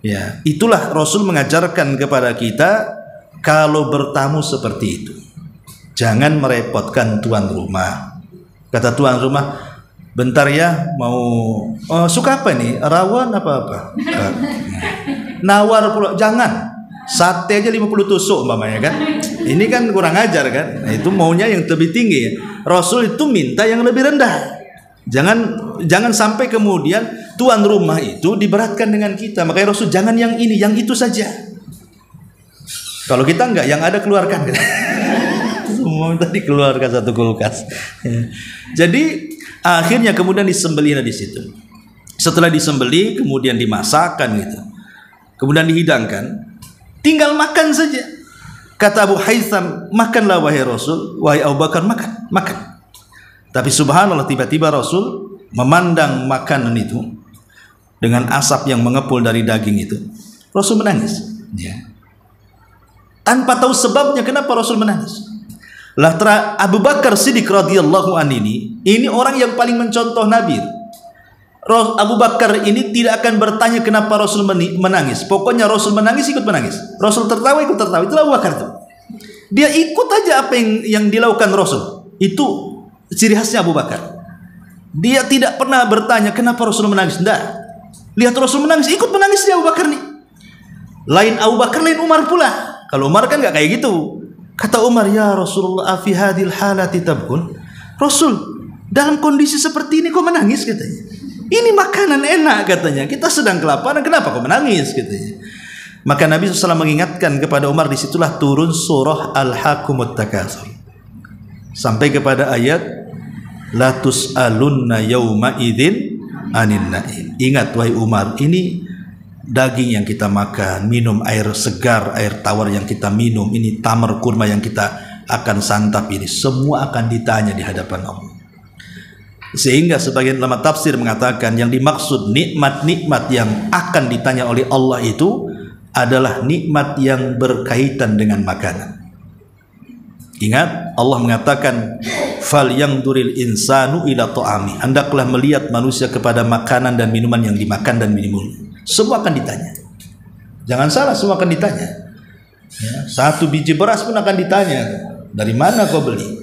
Ya, itulah Rasul mengajarkan kepada kita kalau bertamu seperti itu. Jangan merepotkan tuan rumah. Kata tuan rumah, bentar ya, mau suka apa nih? Rawon apa-apa? Nawar pula, jangan. Sate aja 50 tusuk umpamanya kan. Ini kan kurang ajar kan. Nah, itu maunya yang lebih tinggi ya. Rasul itu minta yang lebih rendah. Jangan sampai kemudian tuan rumah itu diberatkan dengan kita. Makanya Rasul jangan yang ini, yang itu saja. Kalau kita enggak, yang ada keluarkan. Semua tadi keluarkan satu kulkas. Jadi akhirnya kemudian disembelih di situ. Setelah disembelih kemudian dimasakkan gitu. Kemudian dihidangkan. Tinggal makan saja. Kata Abu Haytham, makanlah wahai Rasul, wahai Abu Bakar, makan. Tapi subhanallah, tiba-tiba Rasul memandang makanan itu dengan asap yang mengepul dari daging itu. Rasul menangis. Ya. Tanpa tahu sebabnya kenapa Rasul menangis. Lah Abu Bakar Siddiq radhiyallahu anhu ini orang yang paling mencontoh Nabi. Abu Bakar ini tidak akan bertanya kenapa Rasul menangis. Pokoknya Rasul menangis, ikut menangis. Rasul tertawa, ikut tertawa. Itulah Abu Bakar itu. Dia ikut aja apa yang dilakukan Rasul. Itu ciri khasnya Abu Bakar. Dia tidak pernah bertanya kenapa Rasul menangis. Tidak. Lihat Rasul menangis, ikut menangis dia Abu Bakar nih. Lain Abu Bakar, lain Umar pula. Kalau Umar kan nggak kayak gitu. Kata Umar, ya Rasulullah, afi hadil halati tabkun. Rasul, dalam kondisi seperti ini kok menangis, katanya. Ini makanan enak, katanya. Kita sedang kelaparan, kenapa kau menangis, katanya. Maka Nabi SAW mengingatkan kepada Umar, disitulah turun surah Al-Hakumut Takatsur. Sampai kepada ayat la tus'alunna yawma idzin anin na'im. Ingat wahai Umar, ini daging yang kita makan, minum air segar, air tawar yang kita minum, ini tamar kurma yang kita akan santap, ini semua akan ditanya di hadapan Allah. Sehingga sebagian ulama tafsir mengatakan yang dimaksud nikmat-nikmat yang akan ditanya oleh Allah itu adalah nikmat yang berkaitan dengan makanan. Ingat, Allah mengatakan fal yangduril insanu ila ta'ami. Hendaklah melihat manusia kepada makanan dan minuman yang dimakan dan minum. Semua akan ditanya. Jangan salah, semua akan ditanya. Ya, 1 biji beras pun akan ditanya. Dari mana kau beli?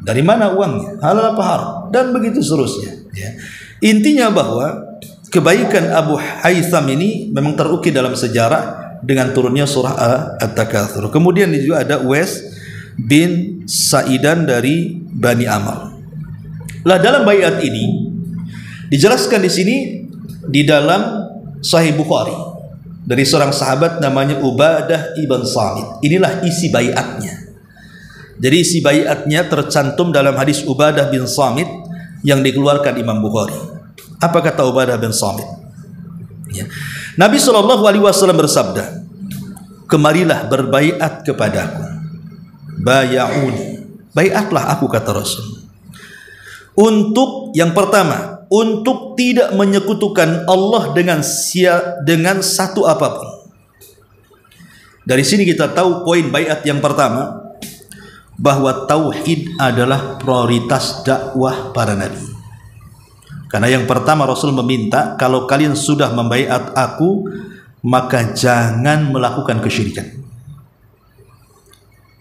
Dari mana uangnya? Halal apa haram? Dan begitu seterusnya. Ya. Intinya bahwa kebaikan Abu Haytham ini memang terukir dalam sejarah dengan turunnya surah At-Takatsur. Kemudian juga ada Uwais bin Sa'idan dari Bani Amr. Lah dalam baiat ini dijelaskan di sini di dalam Sahih Bukhari dari seorang sahabat namanya Ubadah ibn Samit. Inilah isi baiatnya. Jadi isi baiatnya tercantum dalam hadis Ubadah bin Samit yang dikeluarkan Imam Bukhari. Apa kata Ubadah bin Samit? Ya. Nabi SAW bersabda, kemarilah berbaiat kepadaku. Baya'uni, baiatlah aku, kata Rasul. Untuk yang pertama, untuk tidak menyekutukan Allah dengan satu apapun. Dari sini kita tahu poin baiat yang pertama, bahwa tauhid adalah prioritas dakwah para nabi. Karena yang pertama Rasul meminta, kalau kalian sudah membaiat aku, maka jangan melakukan kesyirikan.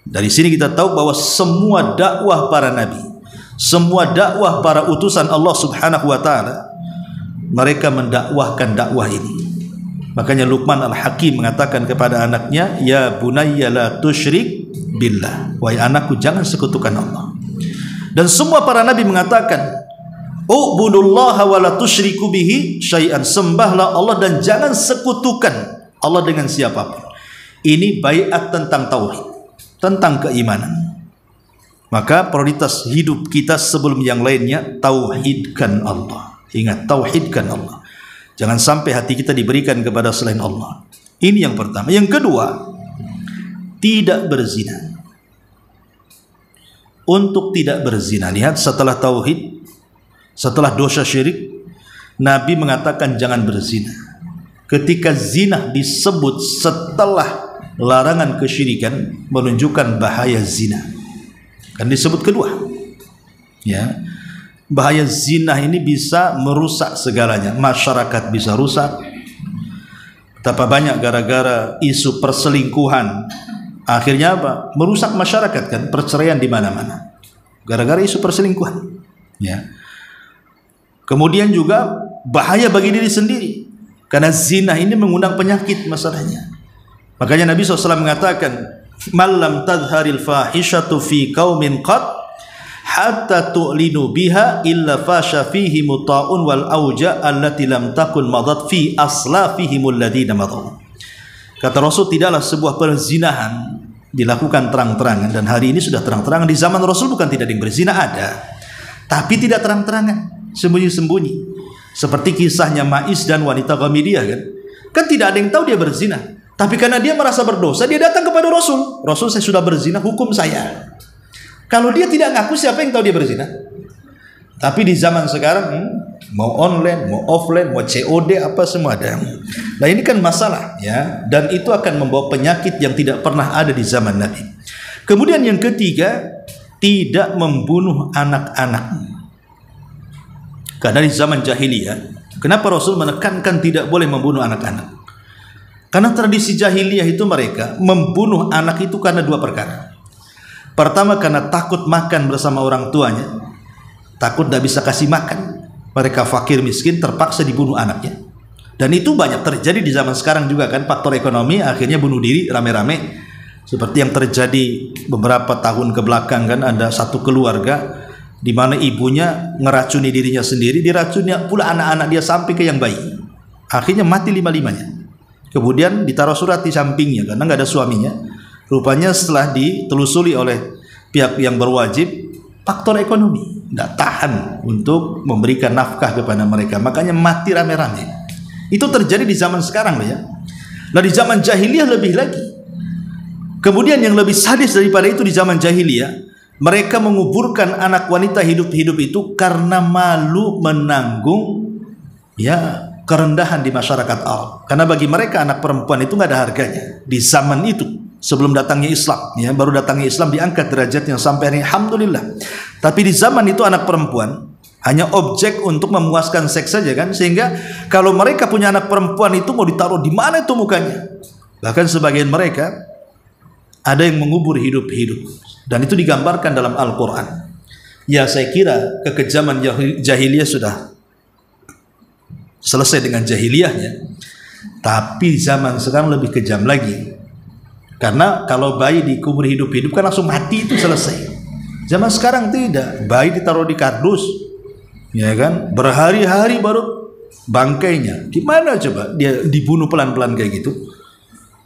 Dari sini kita tahu bahwa semua dakwah para nabi, semua dakwah para utusan Allah Subhanahu wa taala, mereka mendakwahkan dakwah ini. Makanya Luqman Al-Hakim mengatakan kepada anaknya, ya bunayya la tusyrik billah, wahai anakku jangan sekutukan Allah. Dan semua para nabi mengatakan, ubudullaha wa la tusyriku bihi syai'an, sembahlah Allah dan jangan sekutukan Allah dengan siapapun. Ini baiat tentang tauhid, tentang keimanan. Maka prioritas hidup kita sebelum yang lainnya, tauhidkan Allah. Ingat, tauhidkan Allah. Jangan sampai hati kita diberikan kepada selain Allah. Ini yang pertama. Yang kedua, tidak berzina. Untuk tidak berzina, lihat, setelah tauhid, setelah dosa syirik, Nabi mengatakan jangan berzina. Ketika zina disebut setelah larangan kesyirikan, menunjukkan bahaya zina. Kan disebut kedua. Ya. Bahaya zina ini bisa merusak segalanya. Masyarakat bisa rusak. Betapa banyak gara-gara isu perselingkuhan, akhirnya apa? Merusak masyarakat, kan? Perceraian di mana-mana gara-gara isu perselingkuhan. Ya. Kemudian juga bahaya bagi diri sendiri, karena zina ini mengundang penyakit masalahnya. Makanya Nabi SAW mengatakan, "Malam tadharil fahishatu fi qaumin qad hatta tu'linu biha illa fasha fihi muta'un wal auja allati lam takun madat fi aslafihimul ladina madaw." Kata Rasul, tidaklah sebuah perzinahan dilakukan terang-terangan, dan hari ini sudah terang-terangan. Di zaman Rasul bukan tidak ada yang berzina, ada, tapi tidak terang-terangan, sembunyi-sembunyi. Seperti kisahnya Ma'is dan wanita Ghamidiyah, kan tidak ada yang tahu dia berzina, tapi karena dia merasa berdosa, dia datang kepada Rasul. Rasul, saya sudah berzina, hukum saya. Kalau dia tidak ngaku, siapa yang tahu dia berzina? Tapi di zaman sekarang, mau online, mau offline, mau COD, apa semua ada. Nah, ini kan masalah, ya, dan itu akan membawa penyakit yang tidak pernah ada di zaman Nabi. Kemudian yang ketiga, tidak membunuh anak-anak. Karena di zaman jahiliyah, kenapa Rasul menekankan tidak boleh membunuh anak-anak? Karena tradisi jahiliyah itu mereka membunuh anak itu karena dua perkara. Pertama, karena takut makan bersama orang tuanya, takut tidak bisa kasih makan. Mereka fakir miskin, terpaksa dibunuh anaknya. Dan itu banyak terjadi di zaman sekarang juga, kan, faktor ekonomi, akhirnya bunuh diri rame-rame. Seperti yang terjadi beberapa tahun ke belakang, kan, ada satu keluarga di mana ibunya ngeracuni dirinya sendiri, diracuni pula anak-anak dia sampai ke yang bayi. Akhirnya mati lima-limanya. Kemudian ditaruh surat di sampingnya karena nggak ada suaminya. Rupanya setelah ditelusuri oleh pihak yang berwajib, faktor ekonomi, tidak tahan untuk memberikan nafkah kepada mereka, makanya mati rame-rame. Itu terjadi di zaman sekarang, ya. Nah, di zaman jahiliyah lebih lagi. Kemudian yang lebih sadis daripada itu, di zaman jahiliyah mereka menguburkan anak wanita hidup-hidup itu karena malu menanggung, ya, kerendahan di masyarakat Arab. Karena bagi mereka anak perempuan itu nggak ada harganya di zaman itu. Sebelum datangnya Islam, ya, baru datangnya Islam diangkat derajatnya sampai hari ini, alhamdulillah. Tapi di zaman itu anak perempuan hanya objek untuk memuaskan seks saja, kan, sehingga kalau mereka punya anak perempuan itu mau ditaruh di mana itu mukanya. Bahkan sebagian mereka ada yang mengubur hidup-hidup, dan itu digambarkan dalam Al-Quran. Ya, saya kira kekejaman jahiliyah sudah selesai dengan jahiliyahnya, tapi zaman sekarang lebih kejam lagi. Karena kalau bayi dikubur hidup-hidup kan langsung mati, itu selesai. Zaman sekarang tidak, bayi ditaruh di kardus, ya kan, berhari-hari baru bangkainya. Gimana coba dia dibunuh pelan-pelan kayak gitu?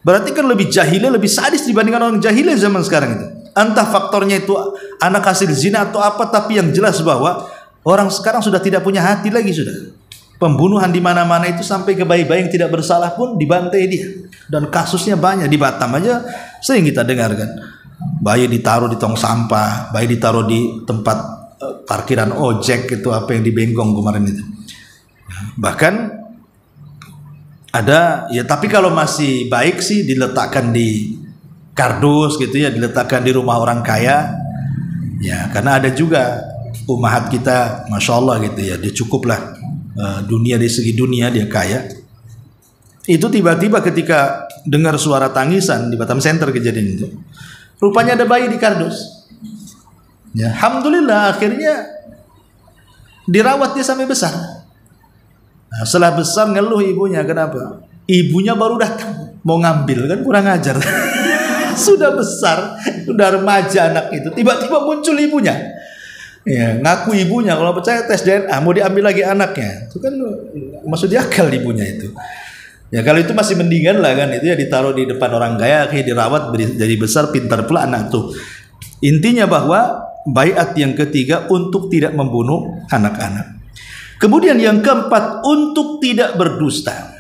Berarti kan lebih jahilnya, lebih sadis dibandingkan orang jahilnya zaman sekarang itu. Entah faktornya itu anak hasil zina atau apa, tapi yang jelas bahwa orang sekarang sudah tidak punya hati lagi sudah. Pembunuhan di mana-mana itu sampai ke bayi-bayi yang tidak bersalah pun dibantai dia. Dan kasusnya banyak di Batam aja sering kita dengarkan. Bayi ditaruh di tong sampah, bayi ditaruh di tempat parkiran ojek itu apa yang di Bengkong kemarin itu. Bahkan ada ya, tapi kalau masih baik sih diletakkan di kardus gitu ya, diletakkan di rumah orang kaya. Ya, karena ada juga umahat kita, masya Allah gitu ya, dia cukuplah dunia, dari segi dunia dia kaya. Itu tiba-tiba ketika dengar suara tangisan di Batam Center kejadian itu, rupanya ada bayi di kardus. Ya, alhamdulillah akhirnya dirawat dia sampai besar. Nah, setelah besar ngeluh ibunya, kenapa? Ibunya baru datang mau ngambil, kan kurang ajar. Sudah besar, sudah remaja anak itu, tiba-tiba muncul ibunya. Ya, ngaku ibunya, kalau percaya tes DNA, mau diambil lagi anaknya. Itu kan maksud dia akal ibunya itu. Ya kalau itu masih mendingan lah kan, itu ya ditaruh di depan orang kaya, akhirnya dirawat jadi besar, pintar pula anak tuh. Intinya bahwa baiat yang ketiga untuk tidak membunuh anak-anak. Kemudian yang keempat, untuk tidak berdusta.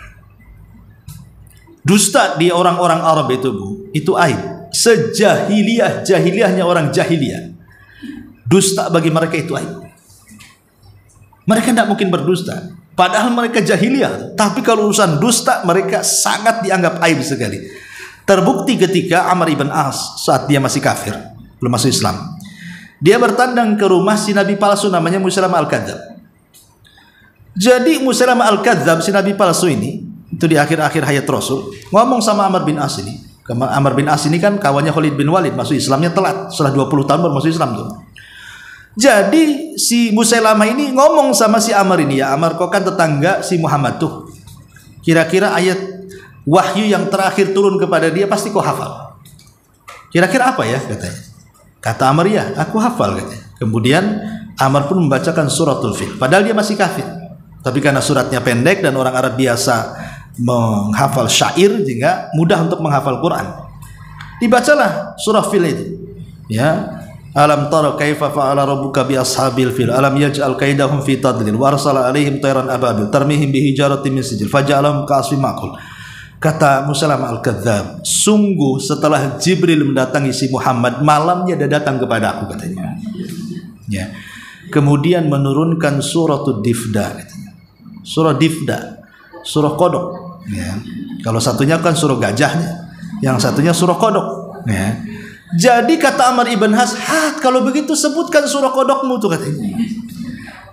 Dusta di orang-orang Arab itu, Bu, itu aib. Sejahiliyah-jahiliyahnya orang jahiliyah, dusta bagi mereka itu aib. Mereka tidak mungkin berdusta, padahal mereka jahiliyah. Tapi kalau urusan dusta, mereka sangat dianggap aib sekali. Terbukti ketika Amr ibn As saat dia masih kafir, belum masuk Islam, dia bertandang ke rumah si nabi palsu namanya Musailamah al-Kadzab. Jadi Musailamah al-Kadzab, si nabi palsu ini, itu di akhir-akhir hayat Rasul, ngomong sama Amr bin As ini. Amr bin As ini kan kawannya Khalid bin Walid, masuk Islamnya telat, setelah 20 tahun baru masuk Islam tuh. Jadi si Musailamah ini ngomong sama si Amr ini, ya Amr, kau kan tetangga si Muhammad tuh, kira-kira ayat wahyu yang terakhir turun kepada dia pasti kau hafal. Kira-kira apa ya katanya? Kata Amr, ya aku hafal katanya. Kemudian Amr pun membacakan suratul Fil, padahal dia masih kafir. Tapi karena suratnya pendek dan orang Arab biasa menghafal syair, sehingga mudah untuk menghafal Quran. Dibacalah surah Fil itu. Ya, alam tara kaifa fa'ala rabbuka bi ashabil fil alam yaj'al kaidahum fi tadlil wa arsala alaihim tayran ababil tarmihim bi hijaratin min sijil faja'alahum ka'asfin ma'kul. Kata Musailamah al-Kadzab, sungguh setelah Jibril mendatangi si Muhammad, malamnya dia datang kepada aku katanya. Ya. Kemudian menurunkan suratul Difda katanya. Surah Difda, surah kodok. Ya. Kalau satunya kan surah gajahnya, yang satunya surah kodok. Ya. Jadi kata Amr ibn As, kalau begitu sebutkan surah kodokmu tuh katanya.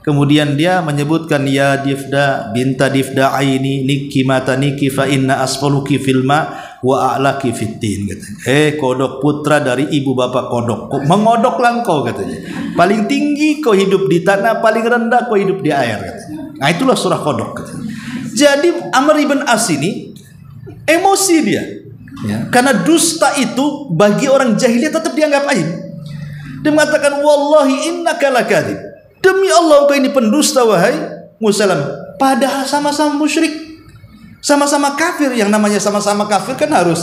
Kemudian dia menyebutkan, ya Difda binta Difda aini niki mata niki fa inna asfaluki filma wa a'laki fitin katanya. Kodok putra dari ibu bapak kodok, mengodoklah engkau katanya. Paling tinggi kau hidup di tanah, paling rendah kau hidup di air katanya. Nah itulah surah kodok katanya. Jadi Amr ibn As ini emosi dia, ya, karena dusta itu bagi orang jahiliyah tetap dianggap aib. Dia mengatakan, wallahi innaka lakadzib, demi Allah engkau ini pendusta wahai Musailamah. Padahal sama-sama musyrik, sama-sama kafir. Yang namanya sama-sama kafir kan harus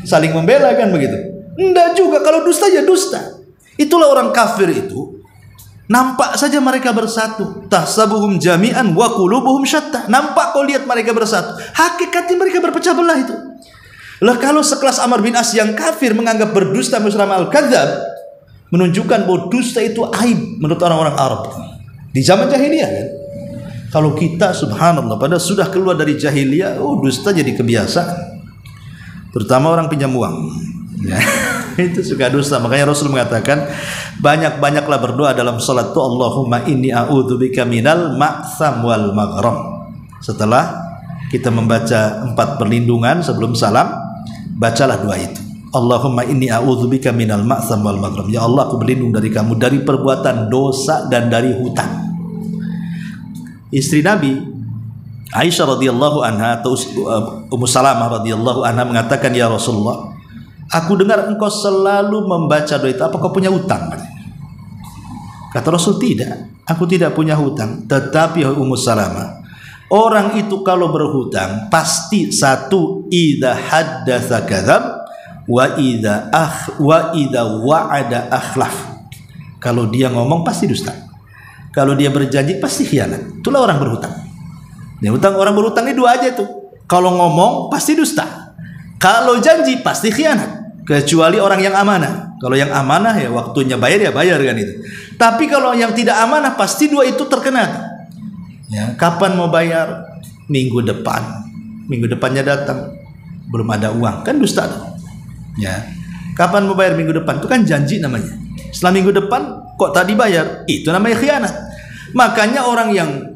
saling membela kan begitu. Enggak juga, kalau dusta ya dusta. Itulah orang kafir itu. Nampak saja mereka bersatu. Tahsabuhum jami'an wa qulubuhum syatta. Nampak kau lihat mereka bersatu, hakikatnya mereka berpecah belah itu. Lah kalau sekelas Amr bin As yang kafir menganggap berdusta Musailamah al-Kadzab, menunjukkan bahwa dusta itu aib menurut orang-orang Arab di zaman jahiliyah kan. Kalau kita subhanallah pada sudah keluar dari jahiliyah, dusta jadi kebiasaan. Terutama orang pinjam uang. Ya, itu suka dusta. Makanya Rasul mengatakan, banyak-banyaklah berdoa dalam salat itu, Allahumma inni a'udzubika minal ma'tsam wal maghram. Setelah kita membaca 4 perlindungan sebelum salam, bacalah doa itu. Allahumma inni a'udzubika minal ma'tsam wal maghram. Ya Allah, aku berlindung dari kamu dari perbuatan dosa dan dari hutang. Istri Nabi Aisyah radhiyallahu anha atau Ummu Salamah radhiyallahu anha mengatakan, ya Rasulullah, aku dengar engkau selalu membaca doa itu, apa kau punya hutang? Kata Rasul, tidak, aku tidak punya hutang. Tetapi Ummu Salamah, Orang itu kalau berhutang pasti satu, idza haddatsa kadzab wa idza wa'ada akhlaf. Kalau dia ngomong pasti dusta. Kalau dia berjanji pasti khianat. Itulah orang berhutang. Ya, orang berhutang ini dua aja tuh. Kalau ngomong pasti dusta. Kalau janji pasti khianat. Kecuali orang yang amanah. Kalau yang amanah ya waktunya bayar ya bayar kan itu. Tapi kalau yang tidak amanah pasti dua itu terkena. Ya, kapan mau bayar? Minggu depan. Minggu depannya datang belum ada uang, kan dusta tuh. Ya. Kapan mau bayar? Minggu depan. Itu kan janji namanya. Setelah minggu depan kok tadi bayar? Itu namanya khianat. Makanya orang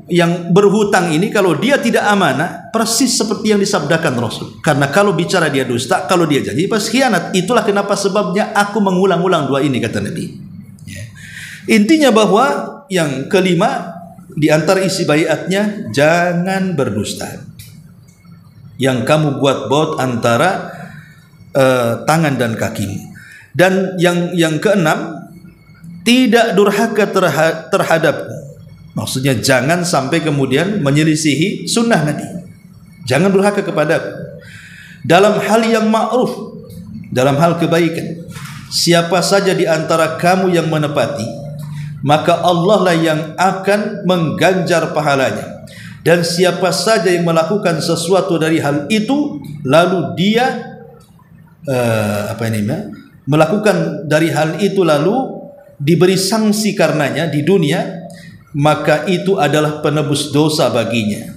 yang berhutang ini kalau dia tidak amanah persis seperti yang disabdakan Rasul. Karena kalau bicara dia dusta, kalau dia janji pasti khianat. Itulah kenapa sebabnya aku mengulang-ulang dua ini, kata Nabi. Ya. Intinya bahwa yang kelima di antara isi baiatnya, jangan berdusta. Yang kamu buat antara tangan dan kakimu. Dan yang keenam, tidak durhaka terhadapku. Maksudnya jangan sampai kemudian menyelisihi sunnah Nabi. Jangan durhaka kepadaku dalam hal yang ma'ruf, dalam hal kebaikan. Siapa saja di antara kamu yang menepati, maka Allah lah yang akan mengganjar pahalanya. Dan siapa saja yang melakukan sesuatu dari hal itu, lalu dia melakukan dari hal itu lalu diberi sanksi karenanya di dunia, maka itu adalah penebus dosa baginya.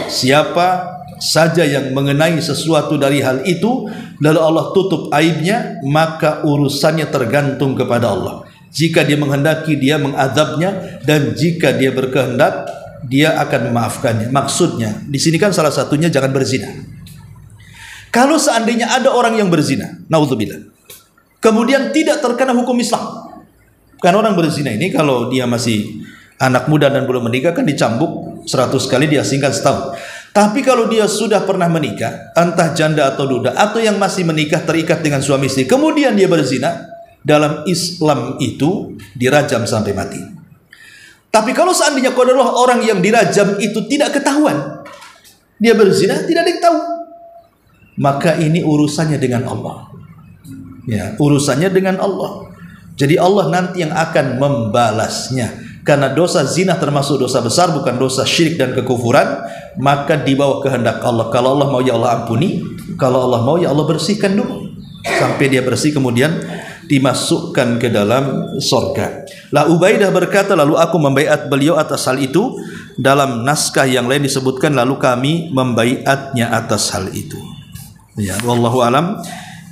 Siapa saja yang mengenai sesuatu dari hal itu lalu Allah tutup aibnya, maka urusannya tergantung kepada Allah. Jika dia menghendaki, dia mengadabnya, dan jika dia berkehendak, dia akan memaafkannya. Maksudnya di sini kan salah satunya jangan berzina. Kalau seandainya ada orang yang berzina, naudzubillah, kemudian tidak terkena hukum Islam. Karena orang berzina ini kalau dia masih anak muda dan belum menikah kan dicambuk 100 kali, diasingkan setahun. Tapi kalau dia sudah pernah menikah, entah janda atau duda, atau yang masih menikah terikat dengan suami istri, kemudian dia berzina, dalam Islam itu dirajam sampai mati. Tapi kalau seandainya qadarullah orang yang dirajam itu tidak ketahuan, dia berzina tidak diketahui, maka ini urusannya dengan Allah. Ya, urusannya dengan Allah. Jadi Allah nanti yang akan membalasnya. Karena dosa zina termasuk dosa besar, bukan dosa syirik dan kekufuran, maka di bawah kehendak Allah. Kalau Allah mau ya Allah ampuni, kalau Allah mau ya Allah bersihkan dulu sampai dia bersih, kemudian dimasukkan ke dalam surga. La Ubaidah berkata, lalu aku membaiat beliau atas hal itu. Dalam naskah yang lain disebutkan, lalu kami membaiatnya atas hal itu. Ya, wallahu alam.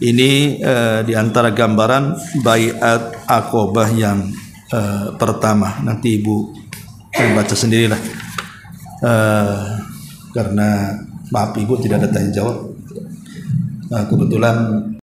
Ini di antara gambaran baiat Aqabah yang pertama. Nanti ibu baca sendirilah. Karena maaf ibu tidak ada tanya jawab. Kebetulan